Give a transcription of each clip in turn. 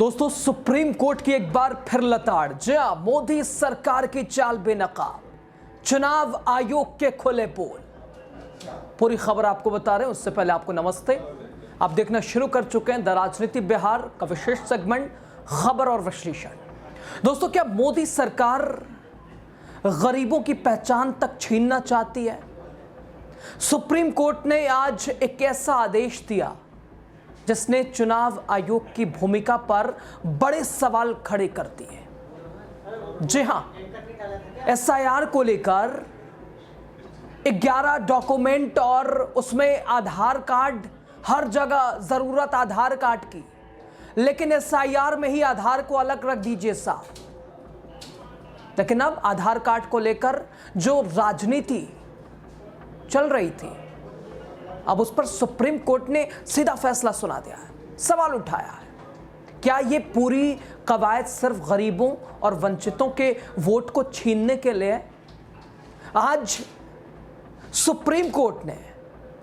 दोस्तों, supreme court की एक बार फिर लताड़। जी हां, मोदी सरकार की चाल बेनकाब, चुनाव आयोग के खुले पोल। पूरी खबर आपको बता रहे हैं, उससे पहले आपको नमस्ते। आप देखना शुरू कर चुके हैं द राजनीति बिहार का विशेष सेगमेंट खबर और विश्लेषण। दोस्तों, क्या मोदी सरकार गरीबों की पहचान तक छीनना चाहती है? सुप्रीम कोर्ट ने आज एक ऐसा आदेश दिया जिसने चुनाव आयोग की भूमिका पर बड़े सवाल खड़े कर दिए। जी हां, एसआईआर को लेकर 11 डॉक्यूमेंट और उसमें आधार कार्ड, हर जगह जरूरत आधार कार्ड की, लेकिन एसआईआर में ही आधार को अलग रख दीजिए साहब। लेकिन अब आधार कार्ड को लेकर जो राजनीति चल रही थी, अब उस पर सुप्रीम कोर्ट ने सीधा फैसला सुना दिया है, सवाल उठाया है। क्या ये पूरी कवायद सिर्फ गरीबों और वंचितों के वोट को छीनने के लिए? आज सुप्रीम कोर्ट ने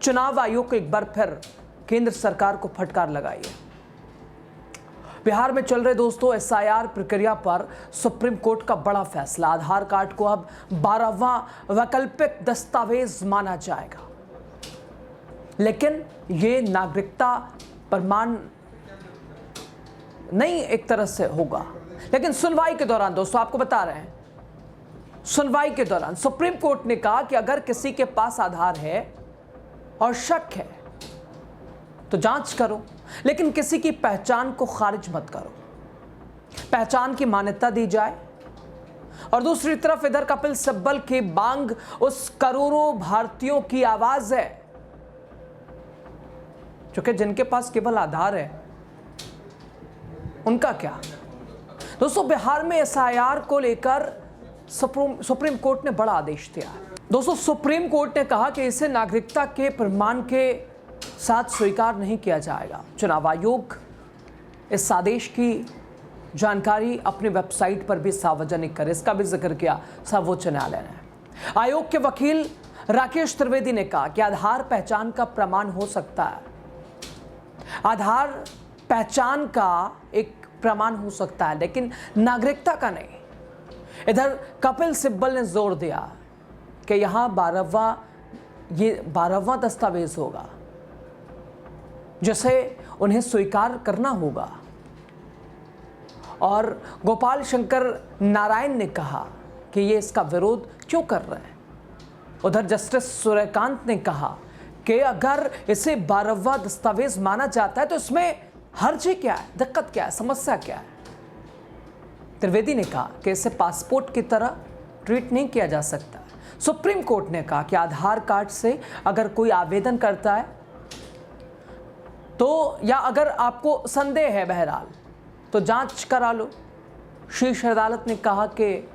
चुनाव आयोग को एक बार फिर केंद्र सरकार को फटकार लगाई है। बिहार में चल रहे दोस्तों एसआईआर प्रक्रिया पर सुप्रीम कोर्ट का बड़ा फैसला। आधार कार्ड को अब 12वां वैकल्पिक दस्तावेज माना जाएगा, लेकिन ये नागरिकता प्रमाण नहीं एक तरह से होगा। लेकिन सुनवाई के दौरान दोस्तों आपको बता रहे हैं, सुनवाई के दौरान सुप्रीम कोर्ट ने कहा कि अगर किसी के पास आधार है और शक है तो जांच करो, लेकिन किसी की पहचान को खारिज मत करो। पहचान की मान्यता दी जाए। और दूसरी तरफ इधर कपिल सिब्बल की मांग उस करोड़ों भारतीयों की आवाज है क्योंकि जिनके पास केवल आधार है, उनका क्या? दोस्तों, बिहार में एसआईआर को लेकर सुप्रीम कोर्ट ने बड़ा आदेश दिया। दोस्तों, सुप्रीम कोर्ट ने कहा कि इसे नागरिकता के प्रमाण के साथ स्वीकार नहीं किया जाएगा। चुनाव आयोग इस आदेश की जानकारी अपनी वेबसाइट पर भी सार्वजनिक करे, इसका भी जिक्र किया सर्वोच्च न्यायालय ने। आयोग के वकील राकेश त्रिवेदी ने कहा कि आधार पहचान का प्रमाण हो सकता है, आधार पहचान का एक प्रमाण हो सकता है, लेकिन नागरिकता का नहीं। इधर कपिल सिब्बल ने जोर दिया कि यहां 12वां दस्तावेज होगा जिसे उन्हें स्वीकार करना होगा। और गोपाल शंकर नारायण ने कहा कि ये इसका विरोध क्यों कर रहे हैं। उधर जस्टिस सूर्यकांत ने कहा कि अगर इसे 12वां दस्तावेज माना जाता है तो इसमें हर्जी क्या है, दिक्कत क्या है, समस्या क्या है? त्रिवेदी ने कहा कि इसे पासपोर्ट की तरह ट्रीट नहीं किया जा सकता। सुप्रीम कोर्ट ने कहा कि आधार कार्ड से अगर कोई आवेदन करता है तो, या अगर आपको संदेह है बहरहाल, तो जांच करा लो। शीर्ष अदालत ने कहा कि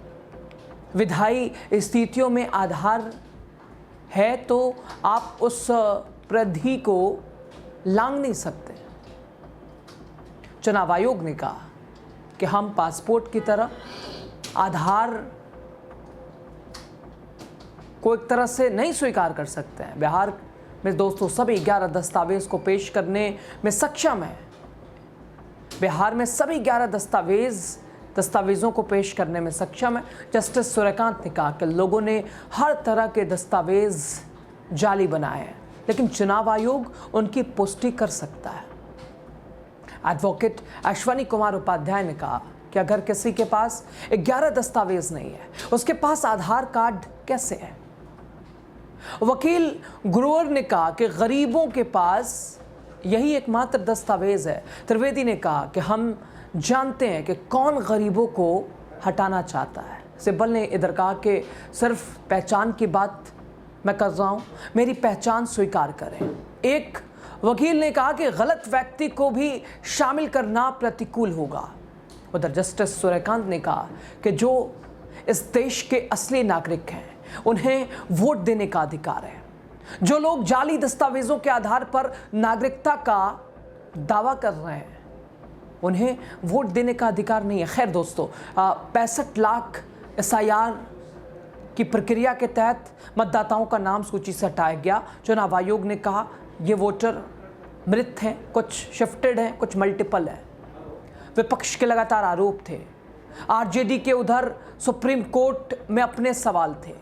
विधायी स्थितियों में आधार है तो आप उस प्रधि को लांघ नहीं सकते। चुनाव आयोग ने कहा कि हम पासपोर्ट की तरह आधार को एक तरह से नहीं स्वीकार कर सकते हैं। बिहार में दोस्तों सभी 11 दस्तावेज को पेश करने में सक्षम है। बिहार में सभी 11 दस्तावेजों को पेश करने में सक्षम है। जस्टिस सूर्यकांत ने कहा कि लोगों ने हर तरह के दस्तावेज जाली बनाए हैं, लेकिन चुनाव आयोग उनकी पुष्टि कर सकता है। एडवोकेट अश्वनी कुमार उपाध्याय ने कहा कि अगर किसी के पास 11 दस्तावेज नहीं है, उसके पास आधार कार्ड कैसे है? वकील गुरुवर ने कहा कि गरीबों के पास यही एकमात्र दस्तावेज है। त्रिवेदी ने कहा कि हम जानते हैं कि कौन गरीबों को हटाना चाहता है। सिब्बल ने इधर कहा कि सिर्फ पहचान की बात मैं कर रहा हूं, मेरी पहचान स्वीकार करें। एक वकील ने कहा कि गलत व्यक्ति को भी शामिल करना प्रतिकूल होगा। उधर जस्टिस सूर्यकांत ने कहा कि जो इस देश के असली नागरिक हैं उन्हें वोट देने का अधिकार है। जो लोग जाली दस्तावेजों के आधार पर नागरिकता का दावा कर रहे हैं उन्हें वोट देने का अधिकार नहीं है। खैर दोस्तों, 65 लाख एसआईआर की प्रक्रिया के तहत मतदाताओं का नाम सूची से हटाया गया। चुनाव आयोग ने कहा ये वोटर मृत हैं, कुछ शिफ्टेड हैं, कुछ मल्टीपल है। विपक्ष के लगातार आरोप थे, आरजेडी के उधर सुप्रीम कोर्ट में अपने सवाल थे,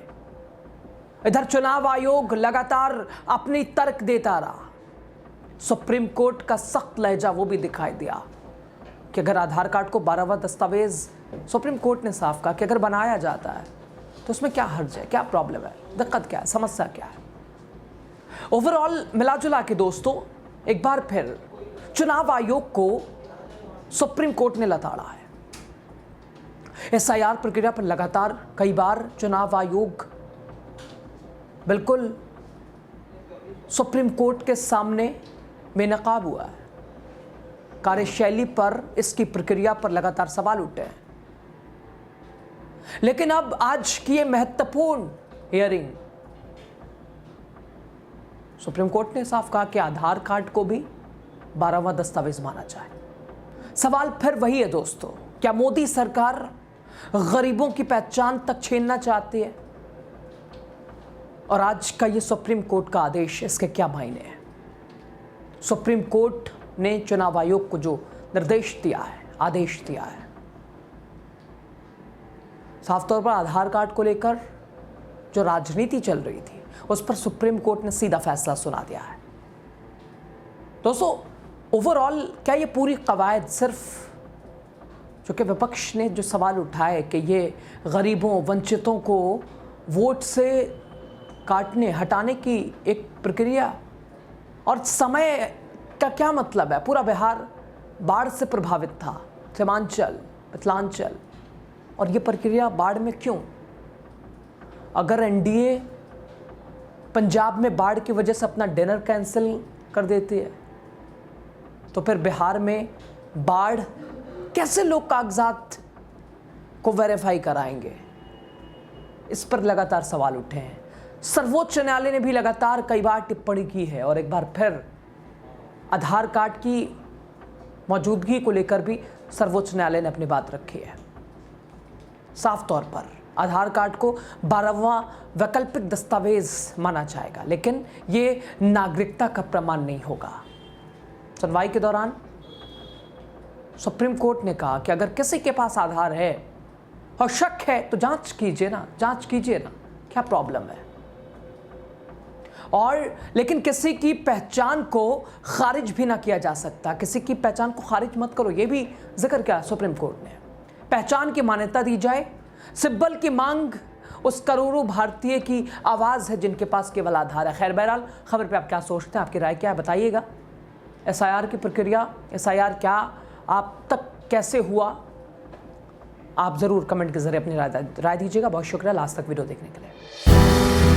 इधर चुनाव आयोग लगातार अपनी तर्क देता रहा। सुप्रीम कोर्ट का सख्त लहजा वो भी दिखाई दिया कि अगर आधार कार्ड को 12वां दस्तावेज, सुप्रीम कोर्ट ने साफ कहा कि अगर बनाया जाता है तो उसमें क्या हर्ज है, क्या प्रॉब्लम है, दिक्कत क्या है, समस्या क्या है। ओवरऑल मिलाजुला के दोस्तों, एक बार फिर चुनाव आयोग को सुप्रीम कोर्ट ने लताड़ा है। एसआईआर प्रक्रिया पर लगातार कई बार चुनाव आयोग बिल्कुल सुप्रीम कोर्ट के सामने बेनकाब हुआ है। कार्यशैली पर, इसकी प्रक्रिया पर लगातार सवाल उठे हैं। लेकिन अब आज की ये महत्वपूर्ण हियरिंग, सुप्रीम कोर्ट ने साफ कहा कि आधार कार्ड को भी 12वां दस्तावेज माना जाए। सवाल फिर वही है दोस्तों, क्या मोदी सरकार गरीबों की पहचान तक छीनना चाहती है? और आज का ये सुप्रीम कोर्ट का आदेश, इसके क्या मायने हैं? सुप्रीम कोर्ट ने चुनाव आयोग को जो निर्देश दिया है, आदेश दिया है, साफ तौर पर आधार कार्ड को लेकर जो राजनीति चल रही थी उस पर सुप्रीम कोर्ट ने सीधा फैसला सुना दिया है। दोस्तों, ओवरऑल क्या ये पूरी कवायद सिर्फ, जो कि विपक्ष ने जो सवाल उठाए कि ये गरीबों, वंचितों को वोट से काटने, हटाने की एक प्रक्रिया, और समय का क्या मतलब है? पूरा बिहार बाढ़ से प्रभावित था, सीमांचल, मिथिलांचल, और ये प्रक्रिया बाढ़ में क्यों? अगर एनडीए पंजाब में बाढ़ की वजह से अपना डिनर कैंसिल कर देती है तो फिर बिहार में बाढ़ कैसे लोग कागजात को वेरीफाई कराएंगे? इस पर लगातार सवाल उठे हैं। सर्वोच्च न्यायालय ने भी लगातार कई बार टिप्पणी की है और एक बार फिर आधार कार्ड की मौजूदगी को लेकर भी सर्वोच्च न्यायालय ने अपनी बात रखी है। साफ तौर पर आधार कार्ड को 12वां वैकल्पिक दस्तावेज माना जाएगा, लेकिन ये नागरिकता का प्रमाण नहीं होगा। सुनवाई के दौरान सुप्रीम कोर्ट ने कहा कि अगर किसी के पास आधार है और शक है तो जांच कीजिए ना, क्या प्रॉब्लम है? और लेकिन किसी की पहचान को खारिज भी ना किया जा सकता। किसी की पहचान को खारिज मत करो, ये भी जिक्र किया सुप्रीम कोर्ट ने। पहचान की मान्यता दी जाए। सिब्बल की मांग उस करोड़ों भारतीय की आवाज़ है जिनके पास केवल आधार है। खैर, बहरहाल खबर पे आप क्या सोचते हैं, आपकी राय क्या है, बताइएगा। एसआईआर की प्रक्रिया, एसआईआर क्या आप तक कैसे हुआ, आप ज़रूर कमेंट के जरिए अपनी राय दीजिएगा। बहुत शुक्रिया लास्ट तक वीडियो देखने के लिए।